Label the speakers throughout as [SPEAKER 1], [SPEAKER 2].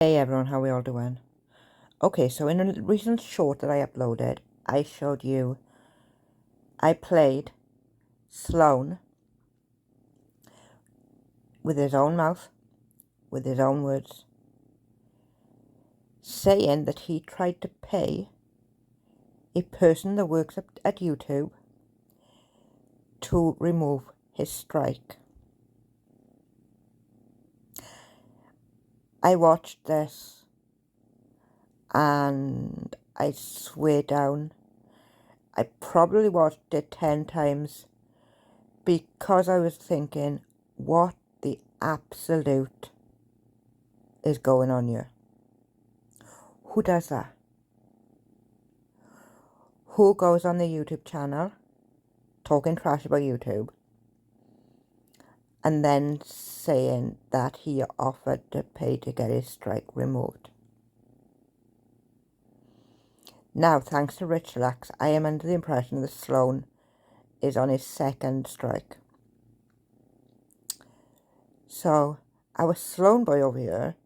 [SPEAKER 1] Hey everyone, how we all doing? Okay, so in a recent short that I uploaded, I showed you I played Sloan with his own mouth, with his own words, saying that he tried to pay a person that works at YouTube to remove his strike. I watched this and I swear down, I probably watched it 10 times because I was thinking, what the absolute is going on here? Who does that? Who goes on the YouTube channel talking trash about YouTube and then saying that he offered to pay to get his strike removed? Now, thanks to Rich Lux, I am under the impression that Sloan is on his second strike. So, our Sloan boy over here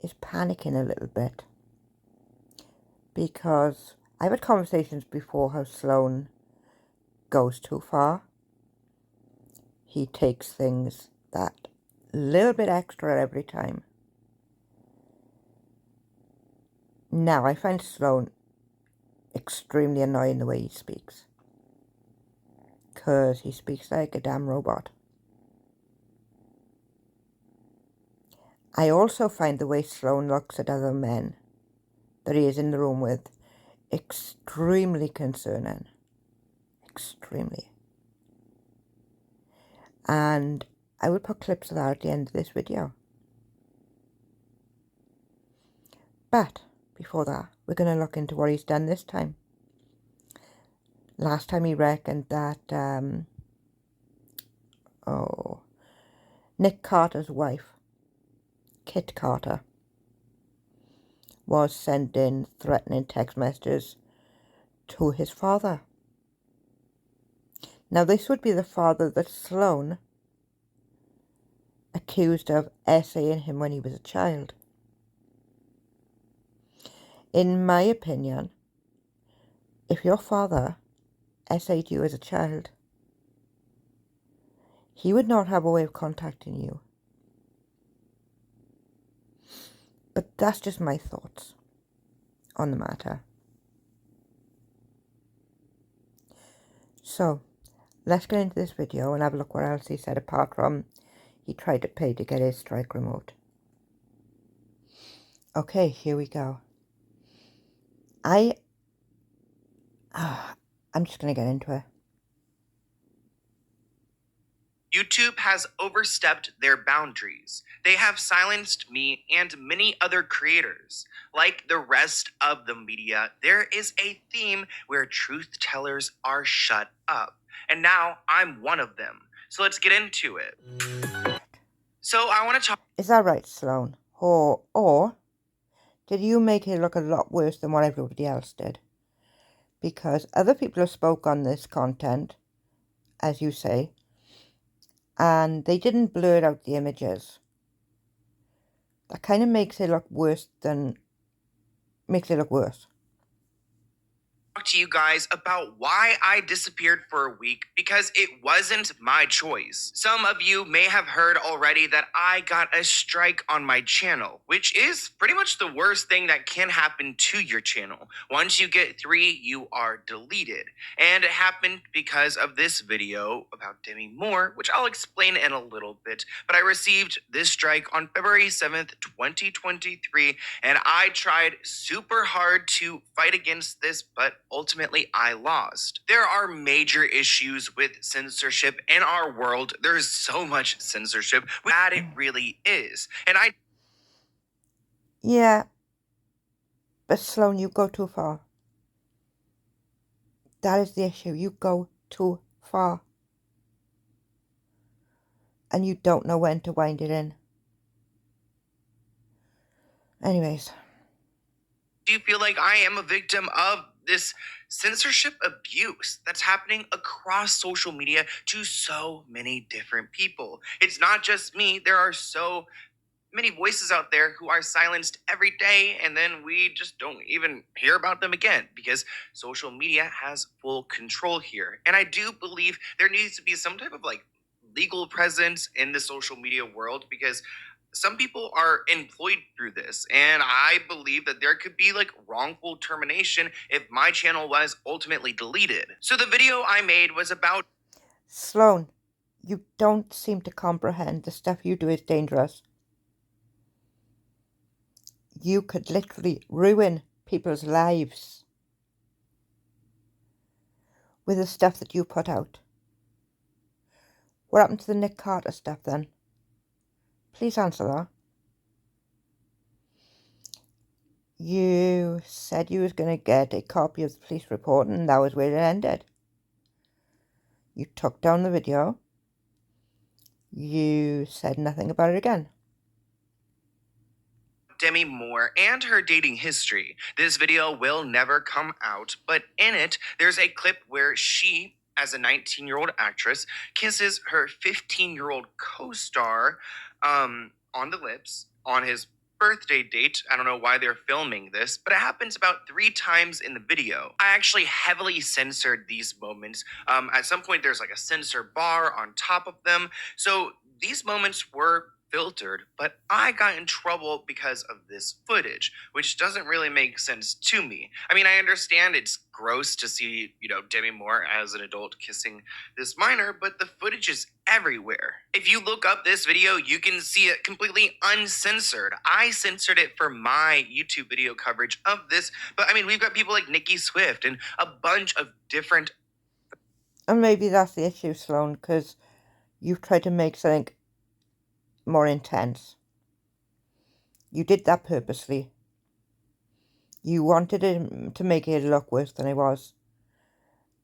[SPEAKER 1] is panicking a little bit because I've had conversations before how Sloan goes too far. He takes things that little bit extra every time. Now, I find Sloan extremely annoying the way he speaks, because he speaks like a damn robot. I also find the way Sloan looks at other men that he is in the room with extremely concerning. Extremely. And I will put clips of that at the end of this video. But before that, we're going to look into what he's done this time. Last time he reckoned that Nick Carter's wife, Kit Carter, was sending threatening text messages to his father. Now, this would be the father that Sloan accused of essaying him when he was a child. In my opinion, if your father essayed you as a child, he would not have a way of contacting you. But that's just my thoughts on the matter. So, let's get into this video and have a look what else he said apart from he tried to pay to get his strike removed. Okay, here we go. I'm just going to get into it.
[SPEAKER 2] YouTube has overstepped their boundaries. They have silenced me and many other creators. Like the rest of the media, there is a theme where truth tellers are shut up. And now I'm one of them. So let's get into it. So I want to talk.
[SPEAKER 1] Is that right, Sloan? Or did you make it look a lot worse than what everybody else did? Because other people have spoke on this content, as you say, and they didn't blur out the images. That kind of makes it look worse.
[SPEAKER 2] To you guys about why I disappeared for a week because it wasn't my choice. Some of you may have heard already that I got a strike on my channel, which is pretty much the worst thing that can happen to your channel. Once you get 3, you are deleted. And it happened because of this video about Demi Moore, which I'll explain in a little bit. But I received this strike on February 7th, 2023, and I tried super hard to fight against this, but ultimately I lost. There are major issues with censorship in our world. There's so much censorship, bad it really is. And
[SPEAKER 1] Yeah, but Sloan, you go too far. That is the issue. You go too far. And you don't know when to wind it in. Anyways.
[SPEAKER 2] Do you feel like I am a victim of this censorship abuse that's happening across social media to so many different people? It's not just me. There are so many voices out there who are silenced every day, and then we just don't even hear about them again because social media has full control here. And I do believe there needs to be some type of like legal presence in the social media world because some people are employed through this, and I believe that there could be like wrongful termination if my channel was ultimately deleted. So the video I made was about
[SPEAKER 1] Sloan, you don't seem to comprehend the stuff you do is dangerous. You could literally ruin people's lives with the stuff that you put out. What happened to the Nick Carter stuff then? Please answer that. You said you was going to get a copy of the police report and that was where it ended. You took down the video. You said nothing about it again.
[SPEAKER 2] Demi Moore and her dating history. This video will never come out, but in it, there's a clip where she, as a 19-year-old actress, kisses her 15-year-old co-star on the lips on his birthday date. I don't know why they're filming this, but it happens about 3 times in the video. I actually heavily censored these moments. At some point, there's like a censor bar on top of them. So these moments were filtered, but I got in trouble because of this footage, which doesn't really make sense to me. I mean, I understand it's gross to see, Demi Moore as an adult kissing this minor, but the footage is everywhere. If you look up this video, you can see it completely uncensored. I censored it for my YouTube video coverage of this, but I mean, we've got people like Nikki Swift and a bunch of different.
[SPEAKER 1] And maybe that's the issue, Sloan, because you've tried to make something more intense. You did that purposely. You wanted it to make it look worse than it was.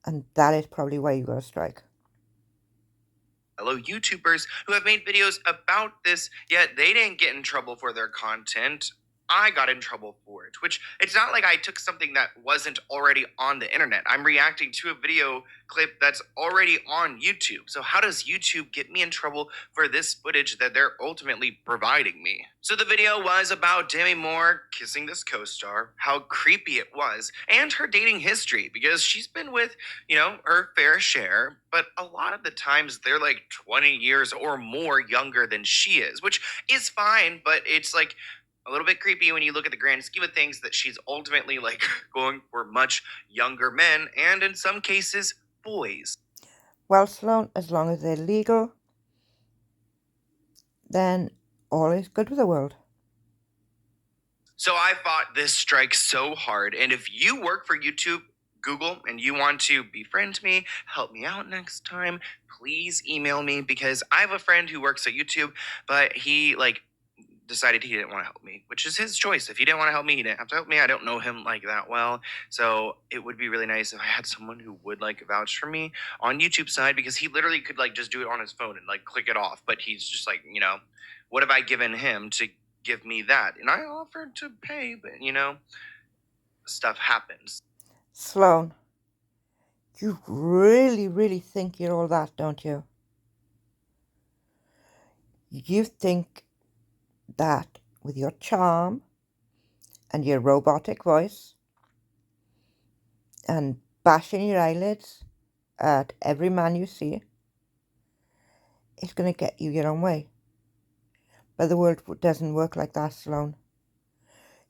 [SPEAKER 1] And that is probably why you got a strike.
[SPEAKER 2] Fellow YouTubers who have made videos about this, yet they didn't get in trouble for their content. I got in trouble for it, which it's not like I took something that wasn't already on the internet. I'm reacting to a video clip that's already on YouTube. So how does YouTube get me in trouble for this footage that they're ultimately providing me? So the video was about Demi Moore kissing this co-star, how creepy it was, and her dating history, because she's been with, her fair share, but a lot of the times they're like 20 years or more younger than she is, which is fine, but it's like a little bit creepy when you look at the grand scheme of things that she's ultimately like going for much younger men and in some cases boys.
[SPEAKER 1] Well, Sloan, as long as they're legal, then all is good with the world.
[SPEAKER 2] So I fought this strike so hard, and if you work for YouTube, Google, and you want to befriend me, help me out next time, please email me, because I have a friend who works at YouTube, but he decided he didn't want to help me, which is his choice. If he didn't want to help me, he didn't have to help me. I don't know him like that well. So it would be really nice if I had someone who would vouch for me on YouTube side, because he literally could just do it on his phone and click it off. But he's just what have I given him to give me that? And I offered to pay, but stuff happens.
[SPEAKER 1] Sloan, you really, really think you're all that, don't you? You think that with your charm and your robotic voice and bashing your eyelids at every man you see, it's going to get you your own way. But the world doesn't work like that, Sloan.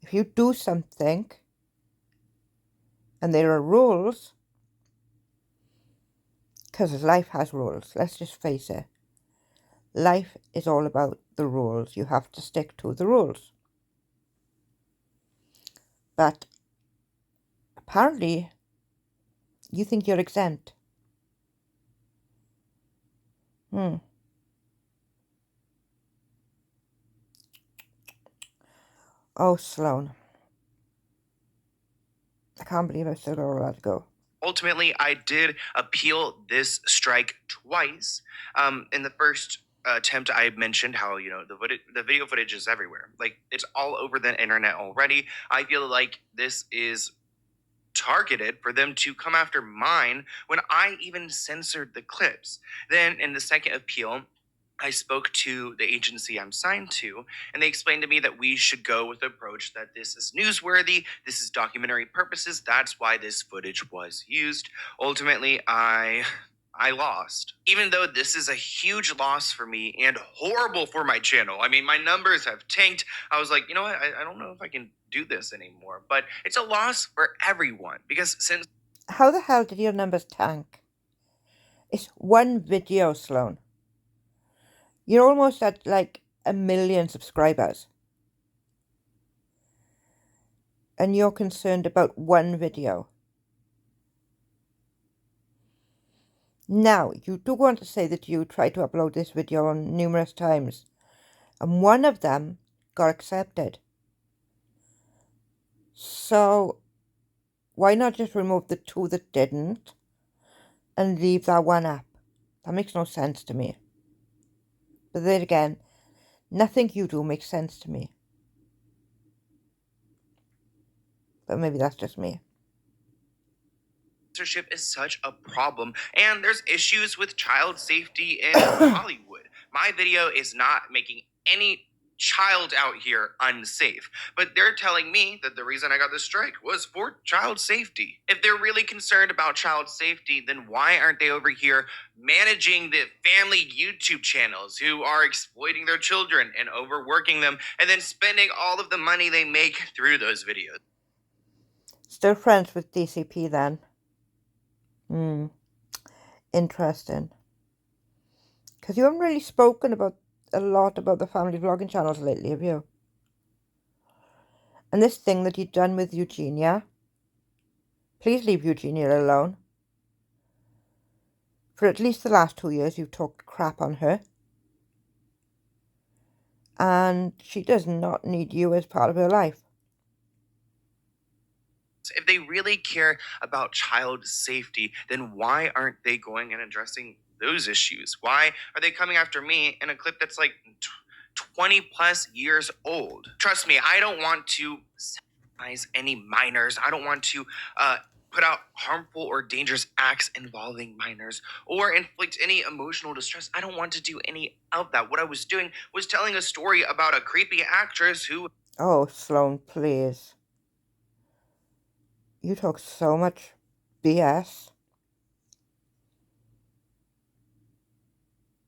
[SPEAKER 1] If you do something and there are rules, because life has rules, let's just face it. Life is all about the rules. You have to stick to the rules. But apparently, you think you're exempt. Oh, Sloan. I can't believe I still got all that to go.
[SPEAKER 2] Ultimately, I did appeal this strike twice. In the first attempt, I mentioned how the video footage is everywhere. It's all over the internet already. I feel like this is targeted for them to come after mine when I even censored the clips. Then in the second appeal, I spoke to the agency I'm signed to, and they explained to me that we should go with the approach that this is newsworthy, this is documentary purposes, that's why this footage was used. Ultimately, I lost. Even though this is a huge loss for me and horrible for my channel. I mean, my numbers have tanked. I was like, you know what? I don't know if I can do this anymore. But it's a loss for everyone because since
[SPEAKER 1] How the hell did your numbers tank? It's one video, Sloan. You're almost at like 1 million subscribers. And you're concerned about one video. Now, you do want to say that you tried to upload this video on numerous times, and one of them got accepted. So, why not just remove the 2 that didn't, and leave that one up? That makes no sense to me. But then again, nothing you do makes sense to me. But maybe that's just me.
[SPEAKER 2] censorship is such a problem, and there's issues with child safety in Hollywood. My video is not making any child out here unsafe, but they're telling me that the reason I got the strike was for child safety. If they're really concerned about child safety, then why aren't they over here managing the family YouTube channels who are exploiting their children and overworking them and then spending all of the money they make through those videos?
[SPEAKER 1] Still friends with DCP then? Interesting. Because you haven't really spoken about a lot about the family vlogging channels lately, have you? And this thing that you've done with Eugenia, please leave Eugenia alone. For at least the last 2 years, you've talked crap on her. And she does not need you as part of her life.
[SPEAKER 2] If they really care about child safety, then why aren't they going and addressing those issues? Why are they coming after me in a clip that's like 20 plus years old? Trust me, I don't want to sexualize any minors. I don't want to put out harmful or dangerous acts involving minors or inflict any emotional distress. I don't want to do any of that. What I was doing was telling a story about a creepy actress who...
[SPEAKER 1] Oh, Sloan, please. You talk so much BS.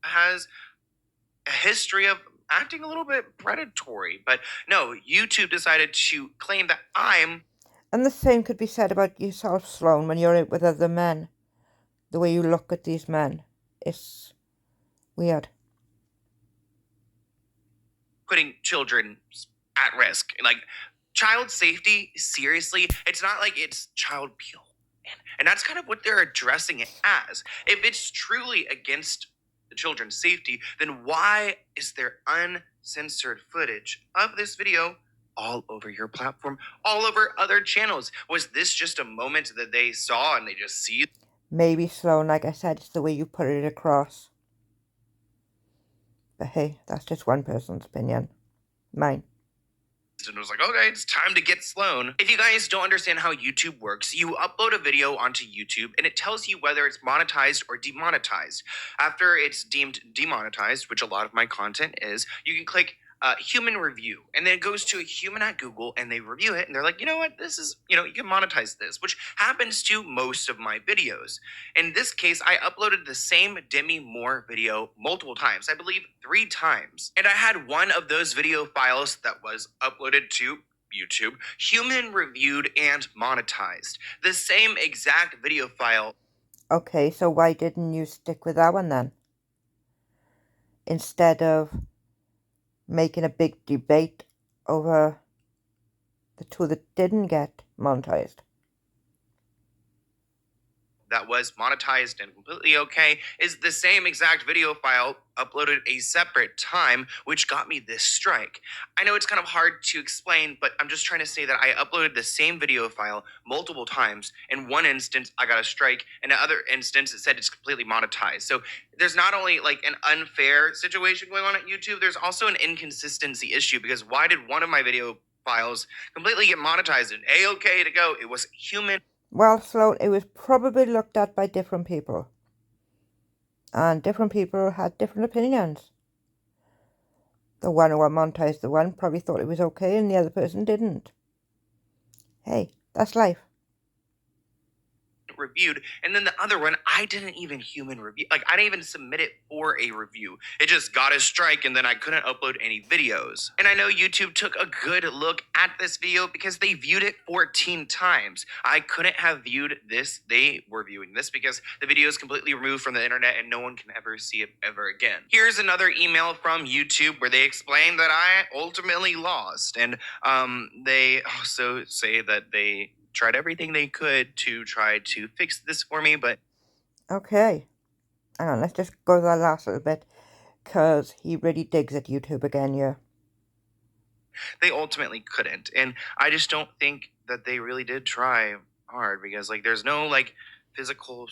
[SPEAKER 2] has a history of acting a little bit predatory. But no, YouTube decided to claim that I'm...
[SPEAKER 1] And the same could be said about yourself, Sloan, when you're out with other men. The way you look at these men. It's weird.
[SPEAKER 2] putting children at risk. Like, child safety, seriously, it's not like it's child peel. And that's kind of what they're addressing it as. If it's truly against the children's safety, then why is there uncensored footage of this video all over your platform, all over other channels? Was this just a moment that they saw and they just see?
[SPEAKER 1] Maybe, Sloan, like I said, it's the way you put it across. But hey, that's just one person's opinion. Mine.
[SPEAKER 2] And was like, okay, it's time to get Sloan. If you guys don't understand how YouTube works, you upload a video onto YouTube and it tells you whether it's monetized or demonetized. After it's deemed demonetized, which a lot of my content is, you can click human review, and then it goes to a human at Google and they review it and they're like, you know what, this is, you can monetize this, which happens to most of my videos. In this case, I uploaded the same Demi Moore video multiple times, I believe 3 times, and I had one of those video files that was uploaded to YouTube, human reviewed and monetized. The same exact video file.
[SPEAKER 1] Okay, so why didn't you stick with that one then? Instead of making a big debate over the 2 that didn't get monetized.
[SPEAKER 2] That was monetized and completely okay is the same exact video file uploaded a separate time, which got me this strike. I know it's kind of hard to explain, but I'm just trying to say that I uploaded the same video file multiple times. In one instance, I got a strike. In another instance, it said it's completely monetized. So there's not only like an unfair situation going on at YouTube, there's also an inconsistency issue, because why did one of my video files completely get monetized and A-okay to go? It was human.
[SPEAKER 1] Well, Sloan, it was probably looked at by different people. And different people had different opinions. The one who monetized the one probably thought it was okay and the other person didn't. Hey, that's life.
[SPEAKER 2] Reviewed, and then the other one I didn't even human review. Like, I didn't even submit it for a review. It just got a strike, and then I couldn't upload any videos. And I know YouTube took a good look at this video because they viewed it 14 times. I couldn't have viewed this. They were viewing this because the video is completely removed from the internet and no one can ever see it ever again. Here's another email from YouTube where they explain that I ultimately lost, and they also say that they tried everything they could to try to fix this for me, but
[SPEAKER 1] Okay. Hang on, let's just go to that last little bit, because he really digs at YouTube again, yeah.
[SPEAKER 2] they ultimately couldn't. And I just don't think that they really did try hard, because like there's no like physical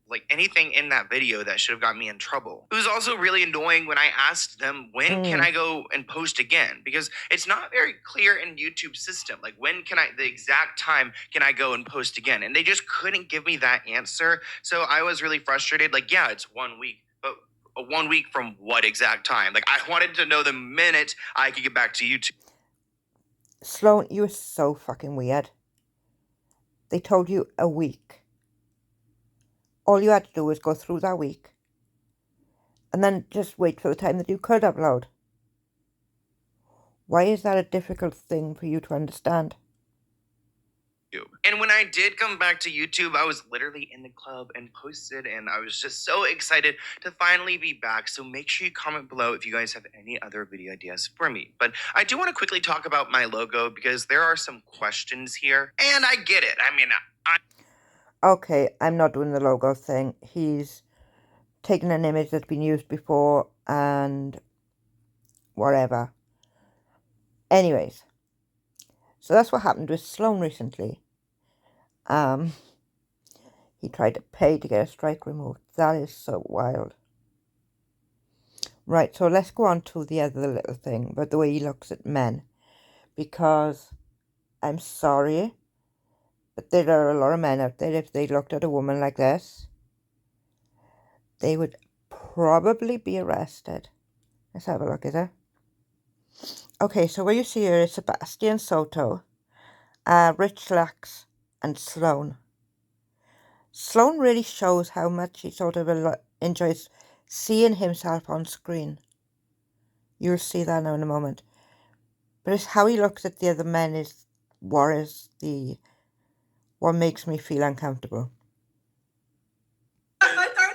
[SPEAKER 2] like anything in that video that should have got me in trouble. It was also really annoying when I asked them, when can I go and post again? Because it's not very clear in YouTube's system. Like, when can the exact time can I go and post again? And they just couldn't give me that answer. So I was really frustrated. Like, yeah, it's 1 week, but 1 week from what exact time? Like, I wanted to know the minute I could get back to YouTube.
[SPEAKER 1] Sloan, you are so fucking weird. They told you a week. All you had to do was go through that week and then just wait for the time that you could upload. Why is that a difficult thing for you to understand?
[SPEAKER 2] And when I did come back to YouTube, I was literally in the club and posted, and I was just so excited to finally be back. So make sure you comment below if you guys have any other video ideas for me. But I do want to quickly talk about my logo because there are some questions here, and I get it. I mean,
[SPEAKER 1] Okay, I'm not doing the logo thing. He's taken an image that's been used before and whatever. Anyways, so that's what happened with Sloan recently. He tried to pay to get a strike removed. That is so wild. Right, so let's go on to the other little thing about the way he looks at men. Because I'm sorry, but there are a lot of men out there, if they looked at a woman like this, they would probably be arrested. Let's have a look at it. Okay, so what you see here is Sebastian Soto, Rich Lux, and Sloan. Sloan really shows how much he sort of enjoys seeing himself on screen. You'll see that now in a moment. But it's how he looks at the other men is what makes me feel uncomfortable.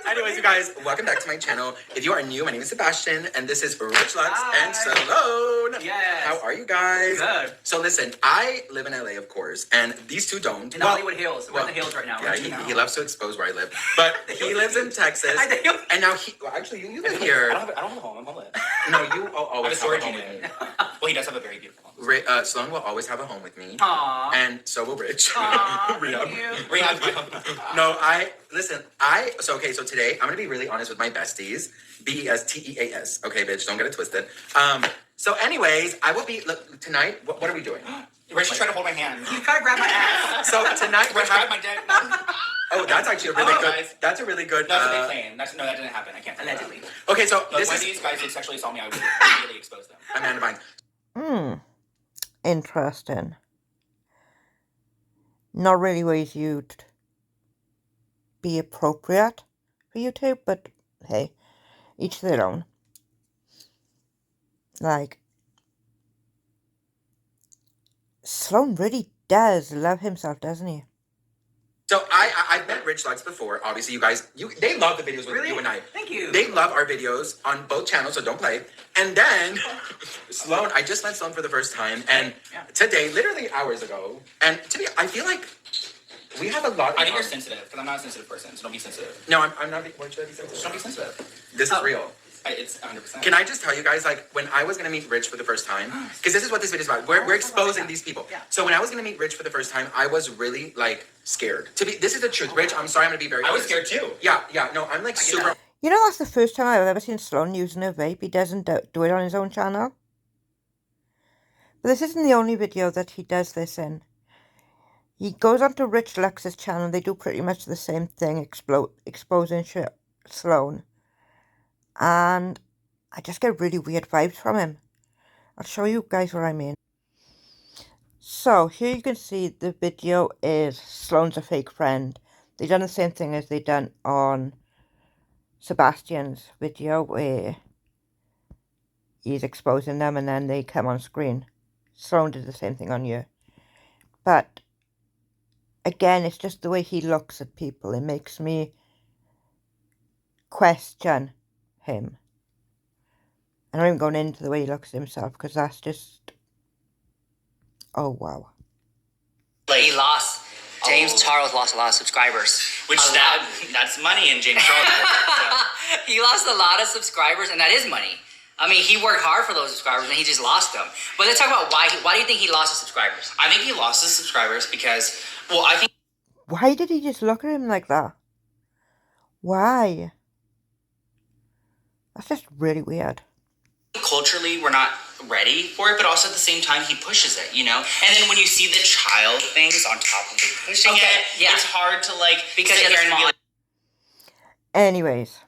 [SPEAKER 3] Anyways, you guys, welcome back to my channel. If you are new, my name is Sebastian, and this is Rich Lux and Sloan.
[SPEAKER 4] Yes.
[SPEAKER 3] How are you guys?
[SPEAKER 4] Good.
[SPEAKER 3] So listen, I live in LA, of course, and these two don't.
[SPEAKER 4] In the Hollywood Hills. We're in the hills right now.
[SPEAKER 3] Yeah, he loves to expose where I live. But he lives in Texas. And now actually, you live here.
[SPEAKER 4] I don't have a home. I'm homeless.
[SPEAKER 3] No, you always have a home
[SPEAKER 4] unit.
[SPEAKER 3] with me.
[SPEAKER 4] Well, he does have a very beautiful home.
[SPEAKER 3] Sloan will always have a home with me.
[SPEAKER 4] Aww.
[SPEAKER 3] And so will Rich.
[SPEAKER 4] Aww,
[SPEAKER 3] Rehab.
[SPEAKER 4] Rehab's my home.
[SPEAKER 3] No, so today I'm gonna be really honest with my besties. BESTEAS. Okay, bitch, don't get it twisted. So anyways, I will be tonight. What are we doing?
[SPEAKER 4] Rich trying to hold my hand. You gotta grab my ass.
[SPEAKER 3] So tonight we're
[SPEAKER 4] Rich, grab my dick.
[SPEAKER 3] Oh, that's actually a really good.
[SPEAKER 4] Guys.
[SPEAKER 3] That's a really good.
[SPEAKER 4] That's what they claim. No, that didn't happen. I can't. Allegedly.
[SPEAKER 3] Okay, so
[SPEAKER 4] But
[SPEAKER 3] this
[SPEAKER 4] when
[SPEAKER 3] is
[SPEAKER 4] these guys did sexually assault me, I would immediately expose them.
[SPEAKER 3] Amanda Bynes.
[SPEAKER 1] Interesting. Not really ways you'd be appropriate for YouTube, but hey, each their own. Like, Sloan really does love himself, doesn't he?
[SPEAKER 3] So I've met Rich Lux before. Obviously, you guys, they love the videos with
[SPEAKER 4] Really?
[SPEAKER 3] you and I.
[SPEAKER 4] Thank you.
[SPEAKER 3] They love our videos on both channels, so don't play. And then Sloan, I just met Sloan for the first time, and today, literally hours ago. And I feel like we have a lot.
[SPEAKER 4] I think you're sensitive because I'm not a sensitive person, so don't be sensitive.
[SPEAKER 3] No, I'm not. Why should I be sensitive?
[SPEAKER 4] Don't be sensitive.
[SPEAKER 3] This is real.
[SPEAKER 4] It's 100%.
[SPEAKER 3] Can I just tell you guys, like, when I was gonna meet Rich for the first time, because this is what this video is about. We're exposing these people.
[SPEAKER 4] Yeah.
[SPEAKER 3] So when I was gonna meet Rich for the first time, I was really like scared. This is the truth, Rich. I'm sorry, I'm gonna be very.
[SPEAKER 4] I was
[SPEAKER 3] honest.
[SPEAKER 4] scared too.
[SPEAKER 3] Yeah. No, I'm like super.
[SPEAKER 1] You know, that's the first time I've ever seen Sloan using a vape. He doesn't do it on his own channel. But this isn't the only video that he does this in. He goes onto Rich Lux's channel. They do pretty much the same thing, exposing Sloan. And I just get really weird vibes from him. I'll show you guys what I mean. So here you can see the video is Sloan's a fake friend. They done the same thing as they done on Sebastian's video where he's exposing them and then they come on screen. Sloan did the same thing on you. But again, it's just the way he looks at people. It makes me question him. I'm not even going into the way he looks at himself because that's just... Oh, wow.
[SPEAKER 5] He lost. James Charles lost a lot of subscribers.
[SPEAKER 4] Which that's money in James Charles.
[SPEAKER 5] He lost a lot of subscribers, and that is money. I mean, he worked hard for those subscribers, and he just lost them. But let's talk about why. Why do you think he lost his subscribers?
[SPEAKER 4] I think he lost his subscribers because, well, I think
[SPEAKER 1] Why did he just look at him like that? Why? That's just really weird.
[SPEAKER 4] culturally we're not ready for it, but also at the same time he pushes it, you know. And then when you see the child things on top of the pushing it,
[SPEAKER 5] yeah.
[SPEAKER 4] It's hard to like
[SPEAKER 5] because
[SPEAKER 4] sit here and be like.
[SPEAKER 1] Anyways,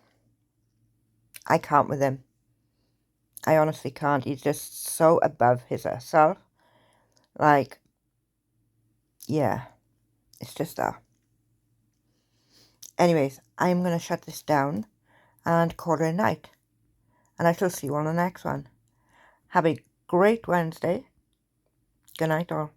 [SPEAKER 1] I can't with him. I honestly can't. He's just so above his self. Like, yeah, it's just that. Anyways, I'm going to shut this down and call it a night. And I shall see you on the next one. Have a great Wednesday. Good night all.